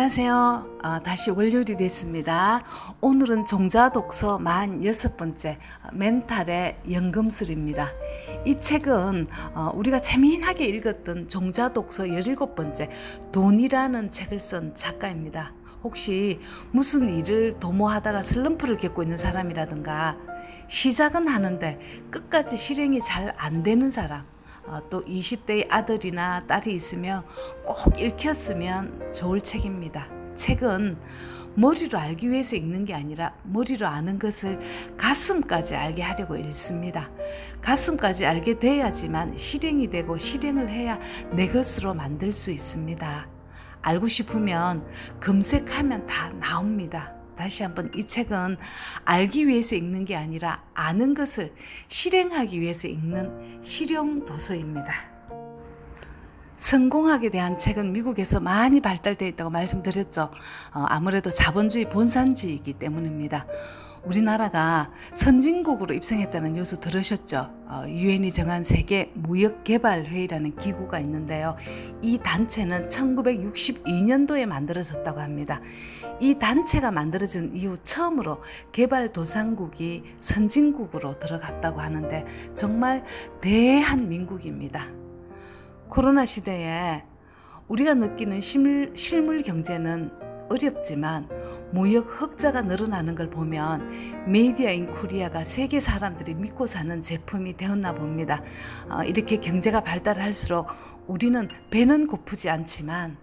안녕하세요. 다시 월요일이 됐습니다. 오늘은 종자독서 46번째 멘탈의 연금술입니다. 이 책은 우리가 재미나게 읽었던 종자독서 17번째 돈이라는 책을 쓴 작가입니다. 혹시 무슨 일을 도모하다가 슬럼프를 겪고 있는 사람이라든가 시작은 하는데 끝까지 실행이 잘 안 되는 사람, 또 20대의 아들이나 딸이 있으면 꼭 읽혔으면 좋을 책입니다. 책은 머리로 알기 위해서 읽는 게 아니라 머리로 아는 것을 가슴까지 알게 하려고 읽습니다. 가슴까지 알게 돼야지만 실행이 되고 실행을 해야 내 것으로 만들 수 있습니다. 알고 싶으면 검색하면 다 나옵니다. 다시 한번 이 책은 알기 위해서 읽는 게 아니라 아는 것을 실행하기 위해서 읽는 실용 도서입니다. 성공학에 대한 책은 미국에서 많이 발달되어 있다고 말씀드렸죠. 아무래도 자본주의 본산지이기 때문입니다. 우리나라가 선진국으로 입성했다는 뉴스 들으셨죠? 유엔이 정한 세계 무역개발회의라는 기구가 있는데요. 이 단체는 1962년도에 만들어졌다고 합니다. 이 단체가 만들어진 이후 처음으로 개발도상국이 선진국으로 들어갔다고 하는데 정말 대한민국입니다. 코로나 시대에 우리가 느끼는 실물 경제는 어렵지만 무역 흑자가 늘어나는 걸 보면 메디어 인 코리아가 세계 사람들이 믿고 사는 제품이 되었나 봅니다. 이렇게 경제가 발달할수록 우리는 배는 고프지 않지만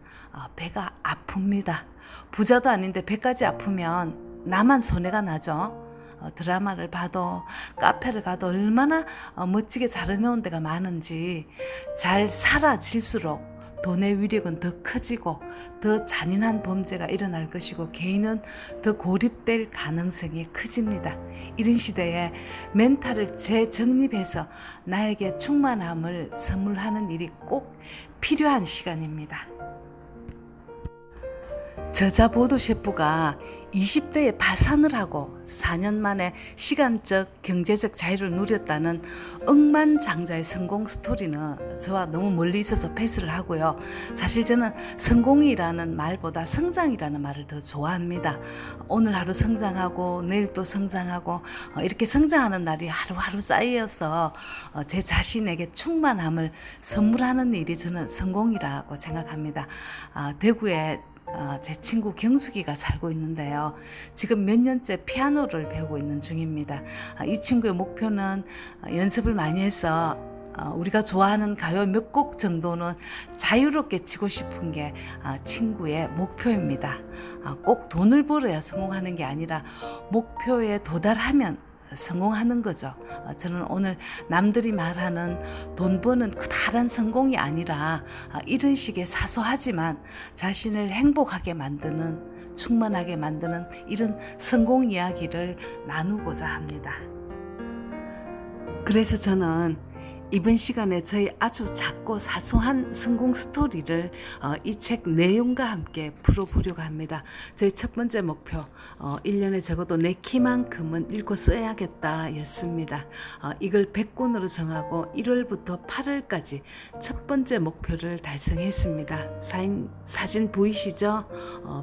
배가 아픕니다. 부자도 아닌데 배까지 아프면 나만 손해가 나죠. 드라마를 봐도 카페를 가도 얼마나 멋지게 잘 해놓은 데가 많은지 잘 사라질수록 돈의 위력은 더 커지고 더 잔인한 범죄가 일어날 것이고 개인은 더 고립될 가능성이 커집니다. 이런 시대에 멘탈을 재정립해서 나에게 충만함을 선물하는 일이 꼭 필요한 시간입니다. 저자 보도 셰프가 20대에 파산을 하고 4년 만에 시간적, 경제적 자유를 누렸다는 억만장자의 성공 스토리는 저와 너무 멀리 있어서 패스를 하고요. 사실 저는 성공이라는 말보다 성장이라는 말을 더 좋아합니다. 오늘 하루 성장하고 내일 또 성장하고 이렇게 성장하는 날이 하루하루 쌓여서 제 자신에게 충만함을 선물하는 일이 저는 성공이라고 생각합니다. 대구에 제 친구 경숙이가 살고 있는데요. 지금 몇 년째 피아노를 배우고 있는 중입니다. 이 친구의 목표는 연습을 많이 해서 우리가 좋아하는 가요 몇 곡 정도는 자유롭게 치고 싶은 게 친구의 목표입니다. 꼭 돈을 벌어야 성공하는 게 아니라 목표에 도달하면 성공하는 거죠. 저는 오늘 남들이 말하는 돈 버는 커다란 성공이 아니라 이런 식의 사소하지만 자신을 행복하게 만드는, 충만하게 만드는 이런 성공 이야기를 나누고자 합니다. 그래서 저는 이번 시간에 저희 아주 작고 사소한 성공 스토리를 이 책 내용과 함께 풀어보려고 합니다. 저희 첫 번째 목표, 1년에 적어도 내 키만큼은 읽고 써야겠다 였습니다. 이걸 100권으로 정하고 1월부터 8월까지 첫 번째 목표를 달성했습니다. 사진 보이시죠?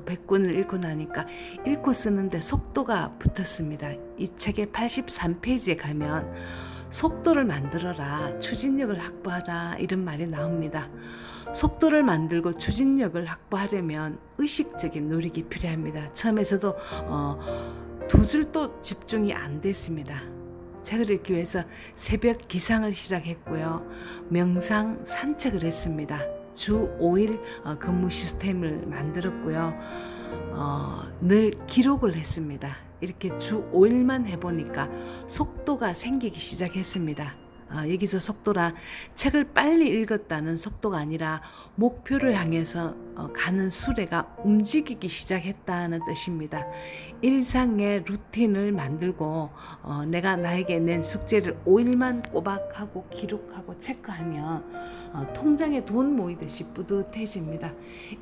100권을 읽고 나니까 읽고 쓰는데 속도가 붙었습니다. 이 책의 83페이지에 가면 속도를 만들어라, 추진력을 확보하라 이런 말이 나옵니다. 속도를 만들고 추진력을 확보하려면 의식적인 노력이 필요합니다. 처음에 저도 두 줄도 집중이 안 됐습니다. 책을 읽기 위해서 새벽 기상을 시작했고요. 명상, 산책을 했습니다. 주 5일 근무 시스템을 만들었고요. 늘 기록을 했습니다. 이렇게 주 5일만 해보니까 속도가 생기기 시작했습니다. 여기서 속도라 책을 빨리 읽었다는 속도가 아니라 목표를 향해서 가는 수레가 움직이기 시작했다는 뜻입니다. 일상의 루틴을 만들고 내가 나에게 낸 숙제를 5일만 꼬박하고 기록하고 체크하면 통장에 돈 모이듯이 뿌듯해집니다.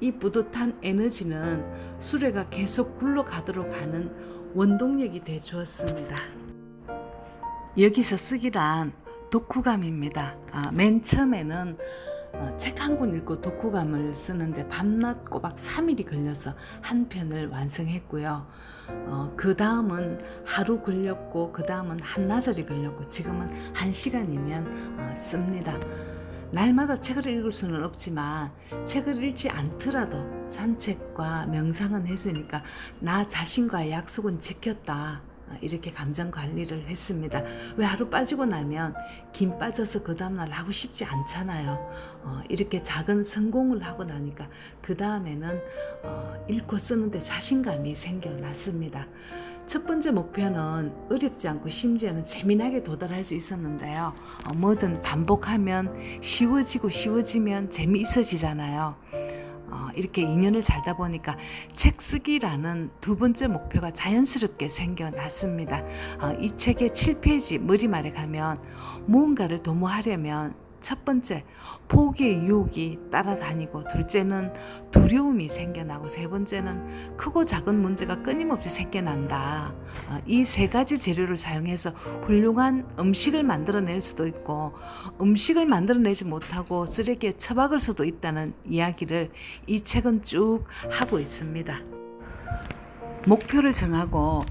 이 뿌듯한 에너지는 수레가 계속 굴러가도록 하는 원동력이 돼 주었습니다. 여기서 쓰기란 독후감입니다. 맨 처음에는 책 한 권 읽고 독후감을 쓰는데 밤낮 꼬박 3일이 걸려서 한 편을 완성했고요. 그 다음은 하루 걸렸고 그 다음은 한나절이 걸렸고 지금은 1시간이면 씁니다. 날마다 책을 읽을 수는 없지만 책을 읽지 않더라도 산책과 명상은 했으니까 나 자신과의 약속은 지켰다. 이렇게 감정 관리를 했습니다. 왜 하루 빠지고 나면 김 빠져서 그 다음날 하고 싶지 않잖아요. 이렇게 작은 성공을 하고 나니까 그 다음에는 읽고 쓰는데 자신감이 생겨났습니다. 첫 번째 목표는 어렵지 않고 심지어는 재미나게 도달할 수 있었는데요. 뭐든 반복하면 쉬워지면 재미있어지잖아요. 이렇게 인연을 살다 보니까 책 쓰기라는 두 번째 목표가 자연스럽게 생겨났습니다. 이 책의 7페이지 머리말에 가면 무언가를 도모하려면 첫 번째, 포기의 유혹이 따라다니고, 둘째는 두려움이 생겨나고, 세 번째는 크고 작은 문제가 끊임없이 생겨난다. 이 세 가지 재료를 사용해서 훌륭한 음식을 만들어낼 수도 있고, 음식을 만들어내지 못하고 쓰레기에 처박을 수도 있다는 이야기를 이 책은 쭉 하고 있습니다. 목표를 정하고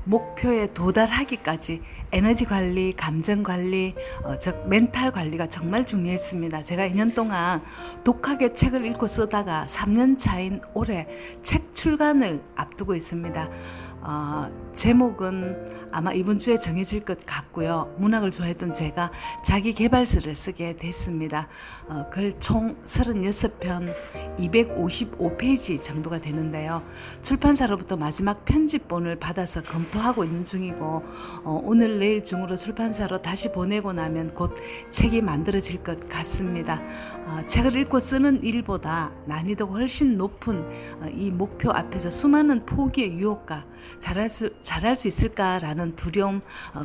목표에 도달하기까지 에너지 관리, 감정 관리, 즉 멘탈 관리가 정말 중요했습니다. 제가 2년 동안 독하게 책을 읽고 쓰다가 3년 차인 올해 책 출간을 앞두고 있습니다. 제목은 아마 이번 주에 정해질 것 같고요. 문학을 좋아했던 제가 자기 개발서를 쓰게 됐습니다. 글 총 36편 255페이지 정도가 되는데요. 출판사로부터 마지막 편집본을 받아서 검토하고 있는 중이고, 오늘 내일 중으로 출판사로 다시 보내고 나면 곧 책이 만들어질 것 같습니다. 책을 읽고 쓰는 일보다 난이도가 훨씬 높은 이 목표 앞에서 수많은 포기의 유혹과 잘할 수 있을까라는 두려움,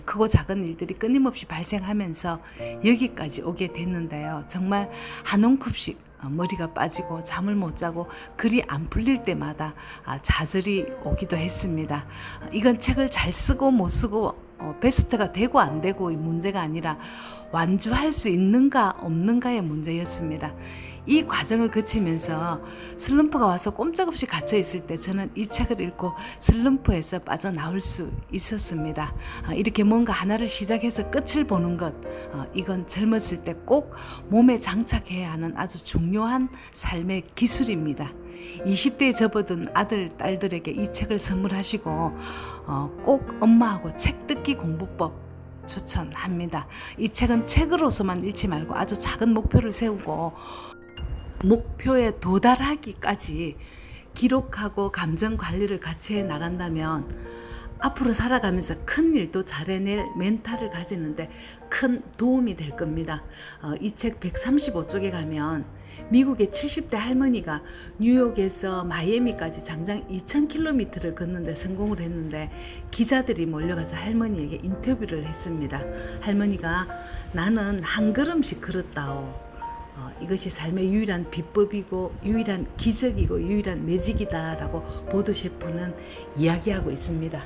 크고 작은 일들이 끊임없이 발생하면서 여기까지 오게 됐는데요. 정말 한 움큼씩 머리가 빠지고 잠을 못 자고 글이 안 풀릴 때마다 좌절이 오기도 했습니다. 이건 책을 잘 쓰고 못 쓰고 베스트가 되고 안 되고의 문제가 아니라 완주할 수 있는가 없는가의 문제였습니다. 이 과정을 거치면서 슬럼프가 와서 꼼짝없이 갇혀 있을 때 저는 이 책을 읽고 슬럼프에서 빠져나올 수 있었습니다. 이렇게 뭔가 하나를 시작해서 끝을 보는 것, 이건 젊었을 때 꼭 몸에 장착해야 하는 아주 중요한 삶의 기술입니다. 20대에 접어든 아들, 딸들에게 이 책을 선물하시고 꼭 엄마하고 책 듣기 공부법 추천합니다. 이 책은 책으로서만 읽지 말고 아주 작은 목표를 세우고 목표에 도달하기까지 기록하고 감정 관리를 같이 해 나간다면 앞으로 살아가면서 큰 일도 잘해낼 멘탈을 가지는데 큰 도움이 될 겁니다. 이 책 135쪽에 가면 미국의 70대 할머니가 뉴욕에서 마이애미까지 장장 2,000km를 걷는데 성공을 했는데 기자들이 몰려가서 할머니에게 인터뷰를 했습니다. 할머니가 나는 한 걸음씩 걸었다오. 이것이 삶의 유일한 비법이고 유일한 기적이고 유일한 매직이다라고 보도 셰프는 이야기하고 있습니다.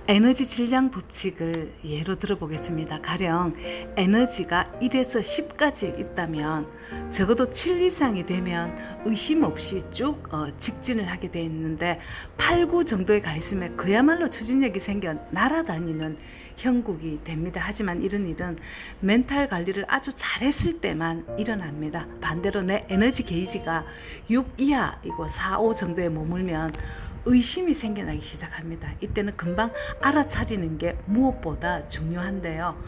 에너지 질량 법칙을 예로 들어보겠습니다. 가령 에너지가 1에서 10까지 있다면 적어도 7 이상이 되면 의심 없이 쭉 직진을 하게 돼 있는데 8, 9 정도에 가 있으면 그야말로 추진력이 생겨 날아다니는 형국이 됩니다. 하지만 이런 일은 멘탈 관리를 아주 잘했을 때만 일어납니다. 반대로 내 에너지 게이지가 6 이하이고 4, 5 정도에 머물면 의심이 생겨나기 시작합니다. 이때는 금방 알아차리는 게 무엇보다 중요한데요.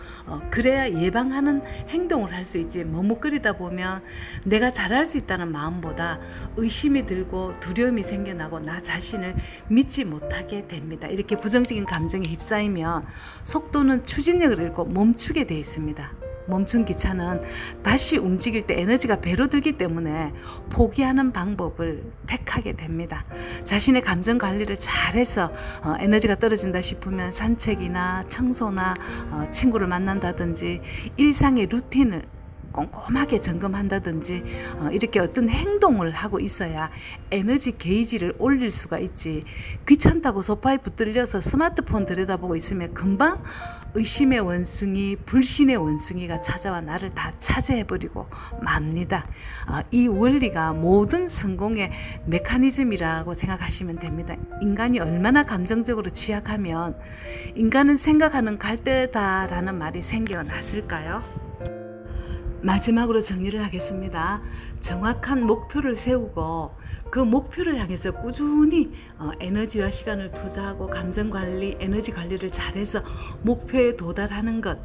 그래야 예방하는 행동을 할 수 있지, 머뭇거리다 보면 내가 잘할 수 있다는 마음보다 의심이 들고 두려움이 생겨나고 나 자신을 믿지 못하게 됩니다. 이렇게 부정적인 감정에 휩싸이면 속도는 추진력을 잃고 멈추게 돼 있습니다. 멈춘 기차는 다시 움직일 때 에너지가 배로 들기 때문에 포기하는 방법을 택하게 됩니다. 자신의 감정 관리를 잘해서 에너지가 떨어진다 싶으면 산책이나 청소나 친구를 만난다든지 일상의 루틴을 꼼꼼하게 점검한다든지 이렇게 어떤 행동을 하고 있어야 에너지 게이지를 올릴 수가 있지. 귀찮다고 소파에 붙들려서 스마트폰 들여다보고 있으면 금방 의심의 원숭이, 불신의 원숭이가 찾아와 나를 다 차지해버리고 맙니다. 이 원리가 모든 성공의 메커니즘이라고 생각하시면 됩니다. 인간이 얼마나 감정적으로 취약하면 인간은 생각하는 갈대다라는 말이 생겨났을까요? 마지막으로 정리를 하겠습니다. 정확한 목표를 세우고 그 목표를 향해서 꾸준히 에너지와 시간을 투자하고 감정관리, 에너지 관리를 잘해서 목표에 도달하는 것,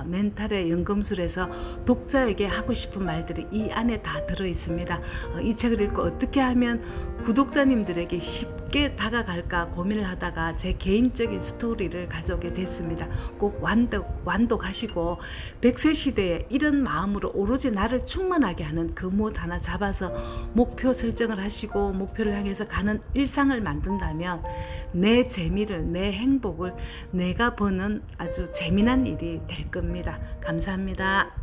멘탈의 연금술에서 독자에게 하고 싶은 말들이 이 안에 다 들어 있습니다. 이 책을 읽고 어떻게 하면 구독자님들에게 쉽게 다가갈까 고민을 하다가 제 개인적인 스토리를 가져오게 됐습니다. 꼭 완독하시고 100세 시대에 이런 마음으로 오로지 나를 충만하게 하는 그 무엇 하나 잡아서 목표 설정을 하시고 목표를 향해서 가는 일상을 만든다면 내 재미를, 내 행복을 내가 버는 아주 재미난 일이 될 겁니다. 감사합니다.